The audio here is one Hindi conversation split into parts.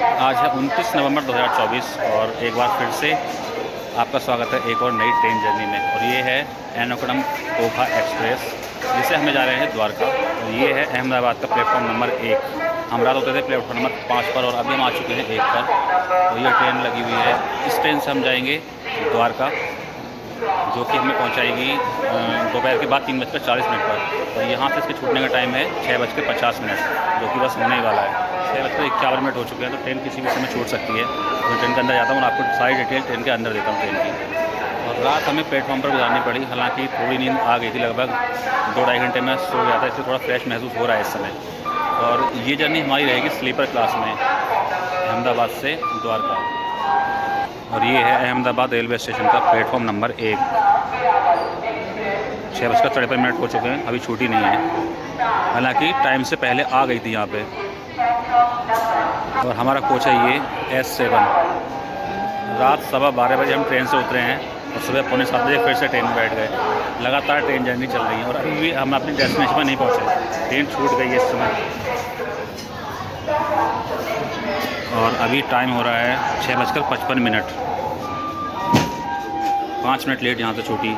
आज है 29 नवंबर 2024 और एक बार फिर से आपका स्वागत है एक और नई ट्रेन जर्नी में। और ये है एर्नाकुलम ओखा एक्सप्रेस, जिसे हमें जा रहे हैं द्वारका। और ये है अहमदाबाद का प्लेटफॉर्म नंबर 1। हम रात होते थे प्लेटफॉर्म नंबर 5 पर और अभी हम आ चुके हैं 1 पर। और ये ट्रेन लगी हुई है। इस ट्रेन से हम जाएंगे द्वारका, जो कि हमें पहुंचाएगी दोपहर के बाद 3:40 पर। और यहाँ से इसके छूटने का टाइम है 6:50, जो कि बस होने ही वाला है। 6:51 हो चुके हैं, तो ट्रेन किसी भी समय छूट सकती है। तो ट्रेन के अंदर जाता हूँ और आपको सारी डिटेल ट्रेन के अंदर देता हूँ ट्रेन की। और रात हमें प्लेटफॉर्म पर गुजारनी पड़ी, हालांकि थोड़ी नींद आ गई थी, लगभग 2-2.5 घंटे में सो गया था, इसलिए थोड़ा फ्रेश महसूस हो रहा है इस समय। और ये जर्नी हमारी रहेगी स्लीपर क्लास में, अहमदाबाद से द्वारका। और ये है अहमदाबाद रेलवे स्टेशन का प्लेटफॉर्म नंबर 1। 6:53 हो चुके हैं, अभी छूटी नहीं है, हालांकि टाइम से पहले आ गई थी यहाँ पे। और हमारा कोच है ये S7। रात 12:15 बजे हम ट्रेन से उतरे हैं और सुबह 6:45 बजे फिर से ट्रेन में बैठ गए। लगातार ट्रेन जर्नी चल रही है और अभी भी हम अपनी डेस्टिनेशन पर नहीं पहुँचे, ट्रेन छूट गई है इस समय। और अभी टाइम हो रहा है 6:55, 5 मिनट लेट यहाँ से छूटी।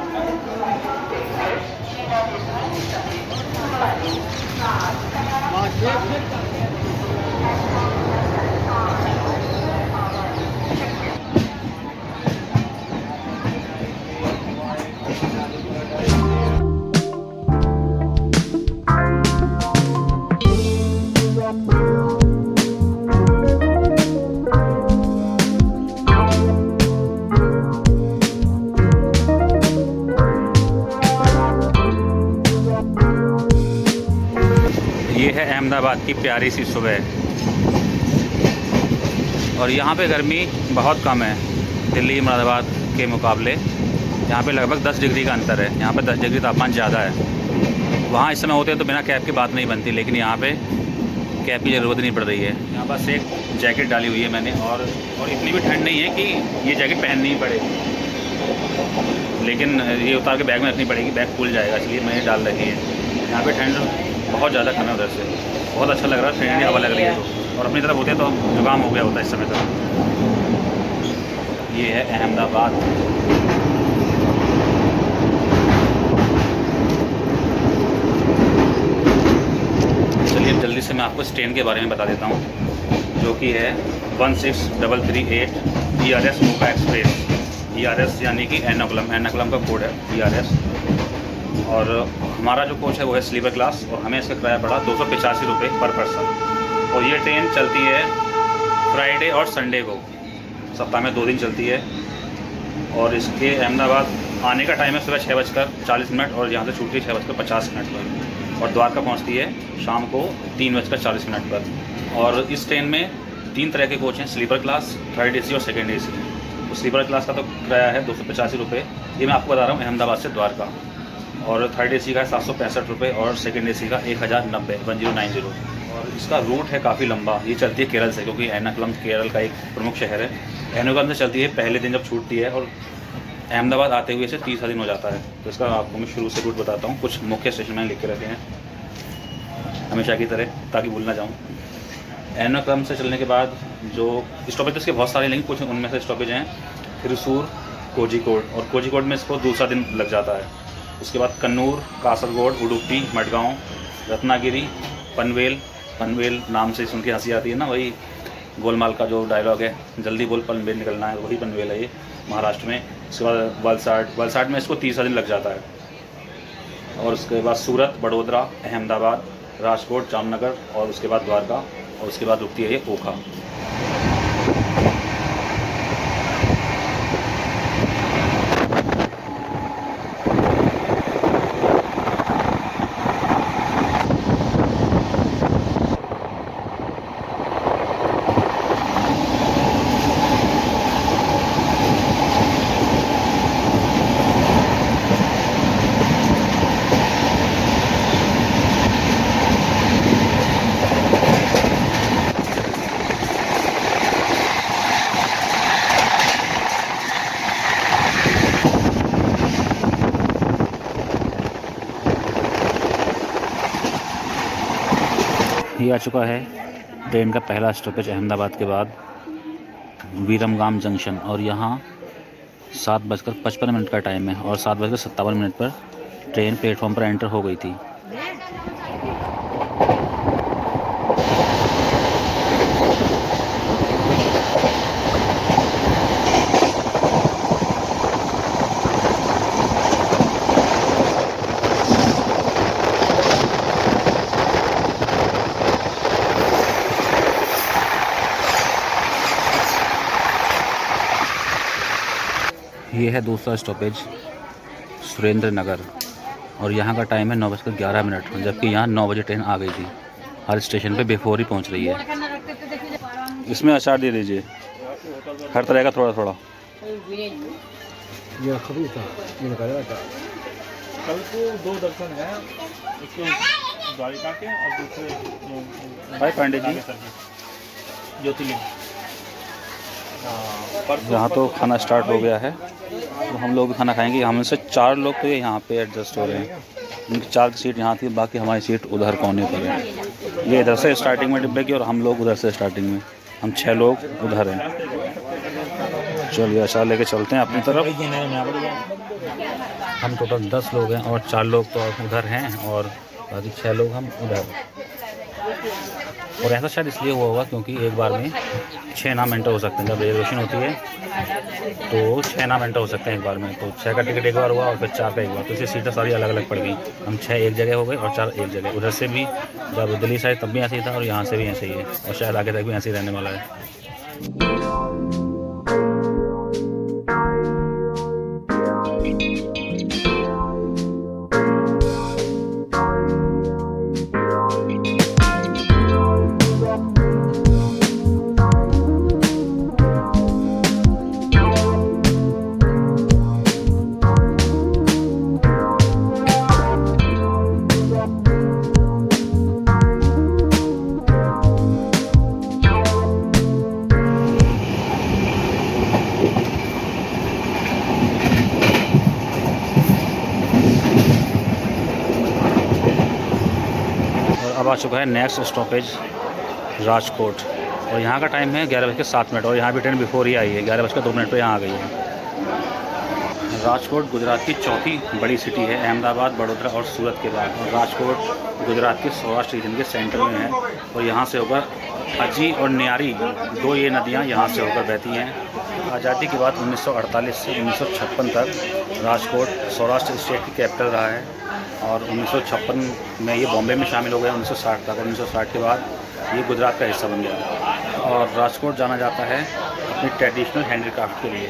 ये है अहमदाबाद की प्यारी सी सुबह। और यहाँ पे गर्मी बहुत कम है दिल्ली मुरादाबाद के मुकाबले। यहाँ पे लगभग 10 डिग्री का अंतर है, यहाँ पे 10 डिग्री तापमान ज़्यादा है। वहाँ इस समय होते हैं तो बिना कैप की बात नहीं बनती, लेकिन यहाँ पे कैप की ज़रूरत नहीं पड़ रही है। यहाँ बस एक जैकेट डाली हुई है मैंने, और इतनी भी ठंड नहीं है कि ये जैकेट पहननी ही पड़े, लेकिन ये उतार के बैग में रखनी पड़ेगी, बैग फूल जाएगा, इसलिए मैंने डाल रखी है। यहाँ पे ठंड बहुत ज़्यादा कम है उधर से, बहुत अच्छा लग रहा है, ठंडी हवा लग रही है तो। और अपनी तरफ होते तो जुकाम हो गया होता है इस समय तक। ये है अहमदाबाद। चलिए जल्दी से मैं आपको इस ट्रेन के बारे में बता देता हूँ, जो कि है 16338 ERS ओखा एक्सप्रेस। ERS यानी कि एर्नाकुलम का कोड है ERS। और हमारा जो कोच है वो है स्लीपर क्लास, और हमें इसका किराया पड़ा 285 रुपये पर पर्सन। और ये ट्रेन चलती है फ्राइडे और संडे को, सप्ताह में 2 दिन चलती है। और इसके अहमदाबाद आने का टाइम है सुबह 6:40 और यहाँ से छूटती है 6:50 पर। और द्वारका पहुँचती है शाम को 3:40 पर। और इस ट्रेन में 3 तरह के कोच हैं, स्लीपर क्लास, थर्ड AC और सेकेंड AC। तो स्लीपर क्लास का तो किराया है 285 रुपये, ये मैं आपको बता रहा हूँ अहमदाबाद से द्वारका। और थर्ड AC का है 765 रुपये और सेकेंड AC का 1090। और इसका रूट है काफ़ी लंबा, ये चलती है केरल से, क्योंकि एर्नाकुलम केरल का एक प्रमुख शहर है। एर्नाकुलम से चलती है पहले दिन जब छूटती है, और अहमदाबाद आते हुए इसे 30 दिन हो जाता है। तो इसका आपको मैं शुरू से रूट बताता हूँ। कुछ मुख्य स्टेशन मैंने लिख के रखे हैं हमेशा की तरह, ताकि भूल ना जाऊँ। एर्नाकुलम से चलने के बाद जो स्टॉपेज तो इसके बहुत सारे, लेकिन कुछ उनमें से स्टॉपेज हैं त्रिशूर, कोझिकोड। और कोझिकोड में इसको दूसरा दिन लग जाता है। उसके बाद कन्नूर, कासरगोड, उडुपी, मडगांव, रत्नागिरी, पनवेल नाम से सुन के हंसी आती है ना, वही गोलमाल का जो डायलॉग है, जल्दी बोल पनवेल निकलना है, वही पनवेल है ये महाराष्ट्र में। उसके बाद वलसाड में इसको 30 दिन लग जाता है। और उसके बाद सूरत, बड़ोदरा, अहमदाबाद, राजकोट, जामनगर, और उसके बाद द्वारका, और उसके बाद रुकती है ये ओखा। ये आ चुका है ट्रेन का पहला स्टॉपेज अहमदाबाद के बाद विरमगाम जंक्शन, और यहाँ 7:55 का टाइम है और 7:57 पर ट्रेन प्लेटफॉर्म पर एंटर हो गई थी। ये है दूसरा स्टॉपेज सुरेंद्र नगर, और यहाँ का टाइम है 9:11, जबकि यहाँ 9 बजे ट्रेन आ गई थी। हर स्टेशन पे बिफोर ही पहुँच रही है। इसमें अचार दे दीजिए, हर तरह का थोड़ा थोड़ा। कल को 2 दर्शन हैं, द्वारिका के और दूसरे भाई पांडे जी ज्योतिर्लिंग। यहाँ तो खाना स्टार्ट हो गया है, तो हम लोग भी खाना खाएंगे। हम से 4 लोग तो यहाँ पे एडजस्ट हो रहे हैं। उनकी 4 की सीट यहाँ थी, बाकी हमारी सीट उधर कोने पर है। ये इधर से स्टार्टिंग में डिब्बे की और हम लोग उधर से स्टार्टिंग में, हम 6 लोग उधर हैं। चलिए अचार लेके चलते हैं अपनी तरफ। हम टोटल 10 लोग हैं और 4 लोग तो उधर हैं और बाकी 6 लोग हम उधर। और ऐसा शायद इसलिए हुआ होगा क्योंकि एक बार में 6 नाम एंटर हो सकते हैं। जब रिजर्वेशन होती है तो 6 नाम एंटर हो सकते हैं एक बार में। तो 6 का टिकट एक बार हुआ और फिर 4 का एक बार, तो इससे सीटें सारी अलग अलग पड़ गई। हम 6 एक जगह हो गए और 4 एक जगह। उधर से भी जब दिल्ली साइड तब भी ऐसे ही था और यहाँ से भी ऐसे ही है, और शायद आगे तक भी ऐसे ही रहने वाला है। अब आ चुका है नेक्स्ट स्टॉपेज राजकोट, और यहाँ का टाइम है 11:07 और यहाँ भी ट्रेन बिफोर ही आई है। 11:02 पर यहाँ आ गई है। राजकोट गुजरात की चौथी बड़ी सिटी है, अहमदाबाद, बड़ौदा और सूरत के बाद। और राजकोट गुजरात के सौराष्ट्र रीजन के सेंटर में है, और यहाँ से होकर अजी और न्यारी 2 ये नदियाँ यहाँ से होकर बहती हैं। आज़ादी के बाद 1948 से 1956 तक राजकोट सौराष्ट्र स्टेट की कैपिटल रहा है, और 1956 में ये बॉम्बे में शामिल हो गया 1960 तक। और 1960 के बाद ये गुजरात का हिस्सा बन गया। और राजकोट जाना जाता है अपनी ट्रेडिशनल हैंडीक्राफ्ट के लिए।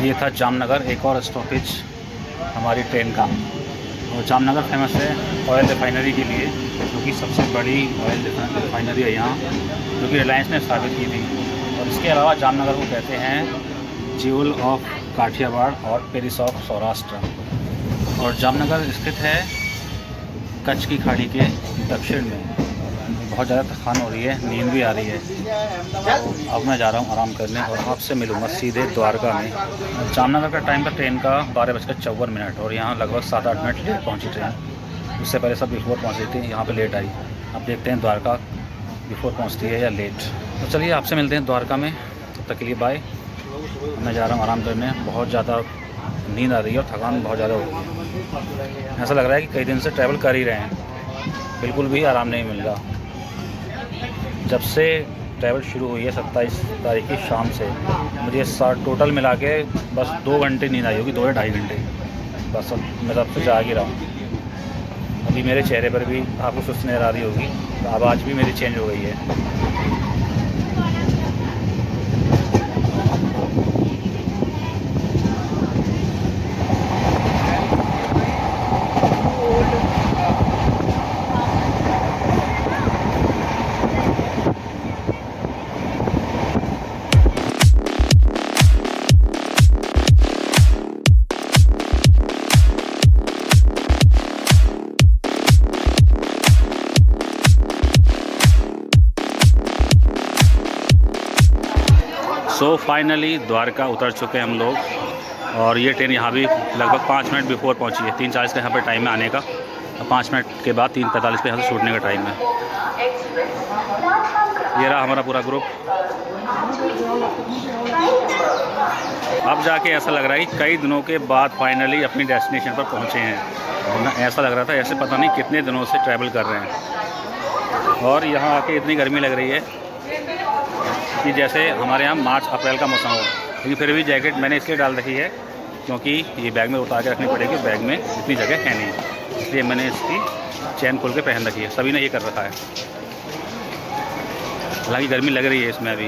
ये था जामनगर, एक और स्टॉपेज हमारी ट्रेन का। और जामनगर फेमस है ऑयल रिफाइनरी के लिए, क्योंकि सबसे बड़ी ऑयल रिफाइनरी है यहाँ, जो कि रिलायंस ने स्थापित की थी। और इसके अलावा जामनगर को कहते हैं ज्यूल ऑफ काठियावाड़ और पेरिस ऑफ सौराष्ट्र। और जामनगर स्थित है कच्छ की खाड़ी के दक्षिण में। बहुत ज़्यादा थकान हो रही है, नींद भी आ रही है, तो अब मैं जा रहा हूँ आराम करने, और आपसे मिलूँगा सीधे द्वारका में। जामनगर का टाइम था ट्रेन का 12:54, और यहाँ लगभग 7-8 मिनट लेट पहुँची ट्रेन। उससे पहले सब बिफोर पहुँच रही थी, यहाँ पे लेट आई। अब देखते हैं द्वारका बिफोर पहुँचती है या लेट। तो चलिए आपसे मिलते हैं द्वारका में, तब तक के लिए बाय। मैं जा रहा हूँ आराम करने, बहुत ज़्यादा नींद आ रही है और थकान बहुत ज़्यादा हो रही है। ऐसा लग रहा है कि कई दिन से ट्रैवल कर ही रहे हैं, बिल्कुल भी आराम नहीं मिल रहा। जब से ट्रैवल शुरू हुई है 27 तारीख की शाम से, मुझे टोटल मिला के बस 2 घंटे नींद आई होगी, 2 या ढाई घंटे बस। अब मैं तब से जाग ही रहा हूँ। अभी मेरे चेहरे पर भी आपको सुस्त नज़र आ रही होगी, तो आवाज़ भी मेरी चेंज हो गई है। सो फाइनली द्वारका उतर चुके हैं हम लोग, और ये ट्रेन यहाँ भी लगभग 5 मिनट बिफोर पहुँची है। 3:40 का यहाँ पर टाइम है आने का, 5 मिनट के बाद 3:45 पे यहाँ से छूटने का टाइम है। ये रहा हमारा पूरा ग्रुप। अब जाके ऐसा लग रहा है कि कई दिनों के बाद फाइनली अपनी डेस्टिनेशन पर पहुँचे हैं, वरना ऐसा लग रहा था ऐसे पता नहीं कितने दिनों से ट्रैवल कर रहे हैं। और यहाँ आके इतनी गर्मी लग रही है कि जैसे हमारे यहाँ मार्च अप्रैल का मौसम हो, लेकिन फिर भी जैकेट मैंने इसलिए डाल रखी है क्योंकि ये बैग में उतार के रखनी पड़ेगी, बैग में इतनी जगह है नहीं, इसलिए मैंने इसकी चैन खोल के पहन रखी है। सभी ने ये कर रखा है, हालांकि गर्मी लग रही है इसमें अभी।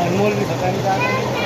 अनमोल भी पता नहीं